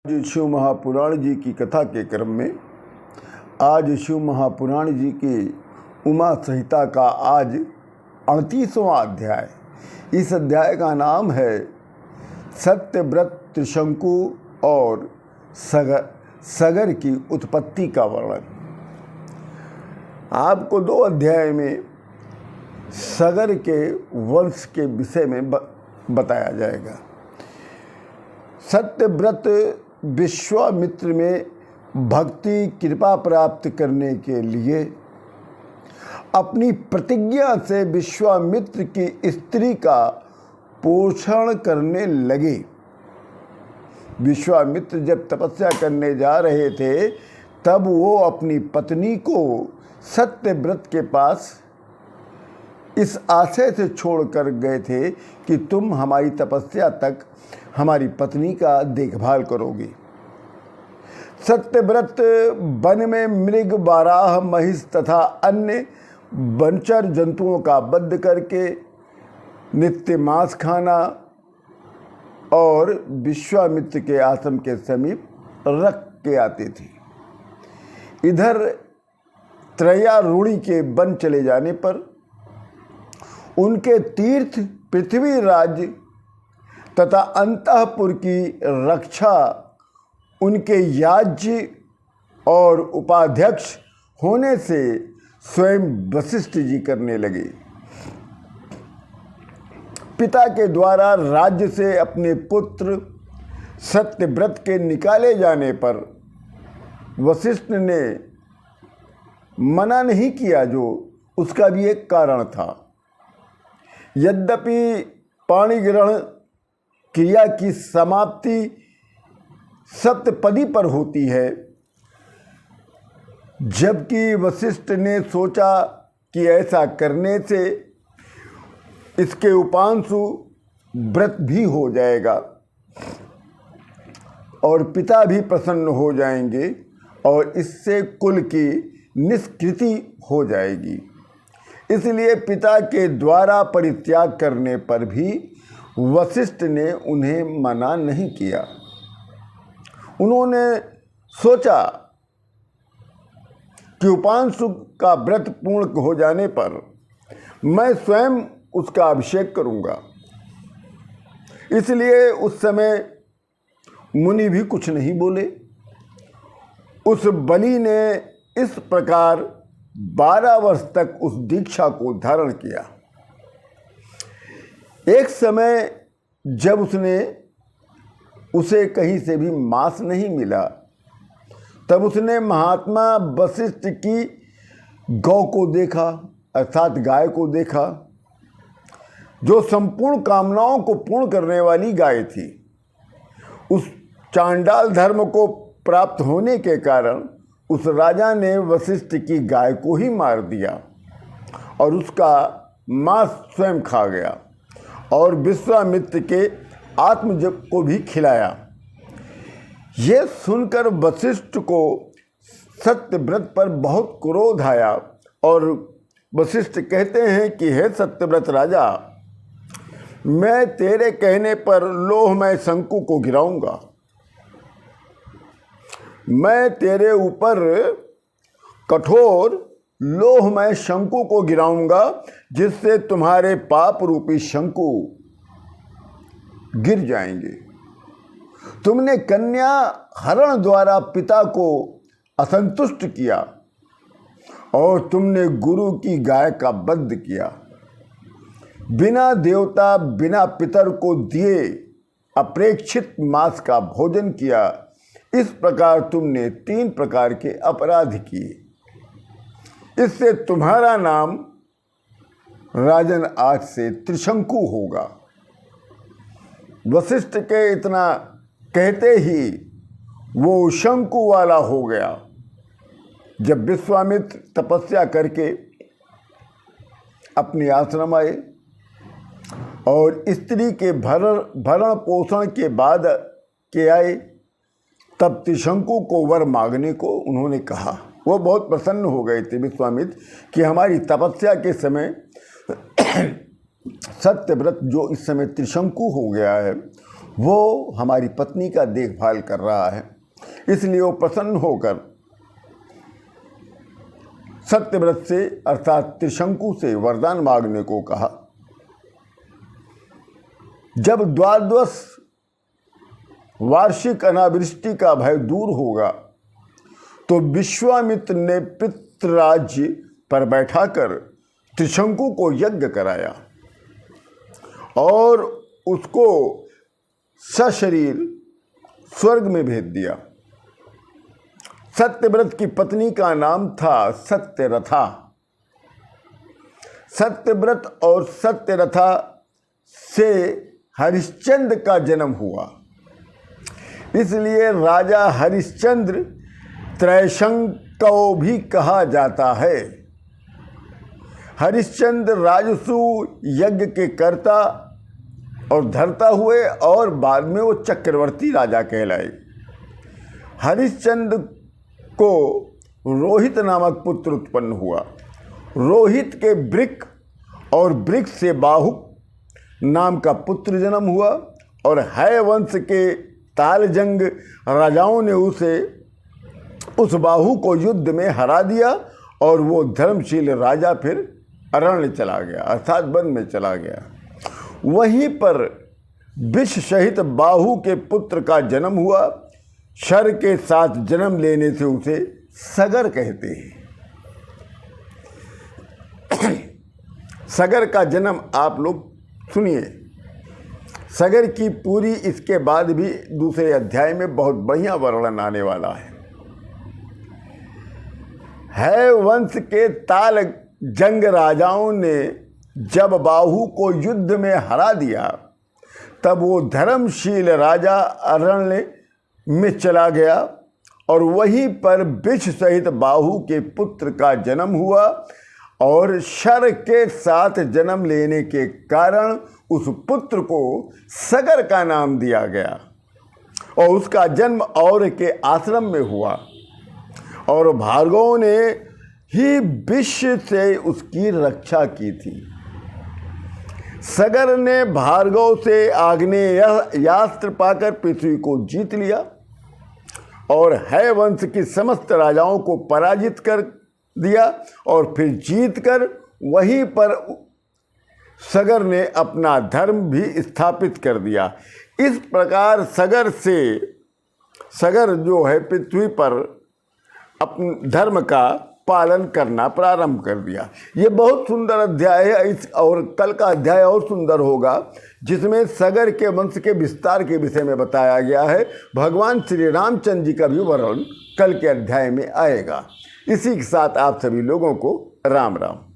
शिव महापुराण जी की कथा के क्रम में आज शिव महापुराण जी की उमा संहिता का आज 38वां अध्याय। इस अध्याय का नाम है सत्यव्रत त्रिशंकु और सगर की उत्पत्ति का वर्णन। आपको 2 अध्याय में सगर के वंश के विषय में बताया जाएगा। सत्यव्रत विश्वामित्र में भक्ति कृपा प्राप्त करने के लिए अपनी प्रतिज्ञा से विश्वामित्र की स्त्री का पोषण करने लगे। विश्वामित्र जब तपस्या करने जा रहे थे तब वो अपनी पत्नी को सत्यव्रत के पास इस आशय से छोड़कर गए थे कि तुम हमारी तपस्या तक हमारी पत्नी का देखभाल करोगी। सत्यव्रत वन में मृग, बाराह, महिष तथा अन्य वनचर जंतुओं का वध करके नित्य मांस खाना और विश्वामित्र के आश्रम के समीप रख के आते थे। इधर त्रयारूणी के वन चले जाने पर उनके तीर्थ पृथ्वीराज तथा अंतःपुर की रक्षा उनके याज्य और उपाध्यक्ष होने से स्वयं वशिष्ठ जी करने लगे। पिता के द्वारा राज्य से अपने पुत्र सत्यव्रत के निकाले जाने पर वशिष्ठ ने मना नहीं किया, जो उसका भी एक कारण था। यद्यपि पाणी ग्रहण क्रिया की समाप्ति सप्तपदी पर होती है, जबकि वशिष्ठ ने सोचा कि ऐसा करने से इसके उपांशु व्रत भी हो जाएगा और पिता भी प्रसन्न हो जाएंगे और इससे कुल की निष्कृति हो जाएगी। इसलिए पिता के द्वारा परित्याग करने पर भी वशिष्ठ ने उन्हें मना नहीं किया। उन्होंने सोचा कि उपांशु का व्रत पूर्ण हो जाने पर मैं स्वयं उसका अभिषेक करूंगा। इसलिए उस समय मुनि भी कुछ नहीं बोले। उस बलि ने इस प्रकार 12 वर्ष तक उस दीक्षा को धारण किया। एक समय जब उसे कहीं से भी मांस नहीं मिला, तब उसने महात्मा वशिष्ठ की गौ को देखा, अर्थात गाय को देखा, जो संपूर्ण कामनाओं को पूर्ण करने वाली गाय थी। उस चांडाल धर्म को प्राप्त होने के कारण उस राजा ने वशिष्ठ की गाय को ही मार दिया और उसका मांस स्वयं खा गया और विश्वामित्र के आत्मजप को भी खिलाया। यह सुनकर वशिष्ठ को सत्यव्रत पर बहुत क्रोध आया और वशिष्ठ कहते हैं कि हे सत्यव्रत राजा, मैं तेरे कहने पर लोहमय शंकु को गिराऊंगा। मैं तेरे ऊपर कठोर लोहमय शंकु को गिराऊंगा, जिससे तुम्हारे पाप रूपी शंकु गिर जाएंगे। तुमने कन्या हरण द्वारा पिता को असंतुष्ट किया और तुमने गुरु की गाय का वध किया। बिना देवता बिना पितर को दिए अपेक्षित मांस का भोजन किया। इस प्रकार तुमने 3 प्रकार के अपराध किए। इससे तुम्हारा नाम राजन आज से त्रिशंकु होगा। वशिष्ठ के इतना कहते ही वो शंकु वाला हो गया। जब विश्वामित्र तपस्या करके अपने आश्रम आए और स्त्री के भरण पोषण के बाद के आए, तब त्रिशंकु को वर मांगने को उन्होंने कहा। वो बहुत प्रसन्न हो गए थे विश्वामित्र कि हमारी तपस्या के समय सत्यव्रत जो इस समय त्रिशंकु हो गया है, वो हमारी पत्नी का देखभाल कर रहा है। इसलिए वो प्रसन्न होकर सत्यव्रत से अर्थात त्रिशंकु से वरदान मांगने को कहा। जब द्वादश वार्षिक अनावृष्टि का भय दूर होगा तो विश्वामित्र ने पितृराज्य पर बैठाकर त्रिशंकु को यज्ञ कराया और उसको सशरीर स्वर्ग में भेज दिया। सत्यव्रत की पत्नी का नाम था सत्यरथा। सत्यव्रत और सत्यरथा से हरिश्चंद्र का जन्म हुआ। इसलिए राजा हरिश्चंद्र त्रैशंक को भी कहा जाता है। हरिश्चंद्र राजसू यज्ञ के कर्ता और धर्ता हुए और बाद में वो चक्रवर्ती राजा कहलाए। हरिश्चंद्र को रोहित नामक पुत्र उत्पन्न हुआ। रोहित के वृक और वृक से बाहुक नाम का पुत्र जन्म हुआ और है वंश के तालजंग राजाओं ने उस बाहु को युद्ध में हरा दिया और वो धर्मशील राजा फिर अरण्य चला गया अर्थात वन में चला गया। वहीं पर विष सहित बाहु के पुत्र का जन्म हुआ। शर के साथ जन्म लेने से उसे सगर कहते हैं। सगर का जन्म आप लोग सुनिए। सगर की पूरी इसके बाद भी दूसरे अध्याय में बहुत बढ़िया वर्णन आने वाला है वंश के ताल जंग राजाओं ने जब बाहु को युद्ध में हरा दिया तब वो धर्मशील राजा अरण्य में चला गया और वहीं पर विष सहित बाहु के पुत्र का जन्म हुआ और शर के साथ जन्म लेने के कारण उस पुत्र को सगर का नाम दिया गया और उसका जन्म और के आश्रम में हुआ और भार्गव ने ही विष से उसकी रक्षा की थी। सगर ने भार्गव से आग्नेयास्त्र पाकर पृथ्वी को जीत लिया और है वंश की समस्त राजाओं को पराजित कर दिया और फिर जीतकर वहीं पर सगर ने अपना धर्म भी स्थापित कर दिया। इस प्रकार सगर जो है पृथ्वी पर अपने धर्म का पालन करना प्रारंभ कर दिया। ये बहुत सुंदर अध्याय है और कल का अध्याय और सुंदर होगा जिसमें सगर के वंश के विस्तार के विषय में बताया गया है। भगवान श्री रामचंद्र जी का भी वर्णन कल के अध्याय में आएगा। इसी के साथ आप सभी लोगों को राम राम।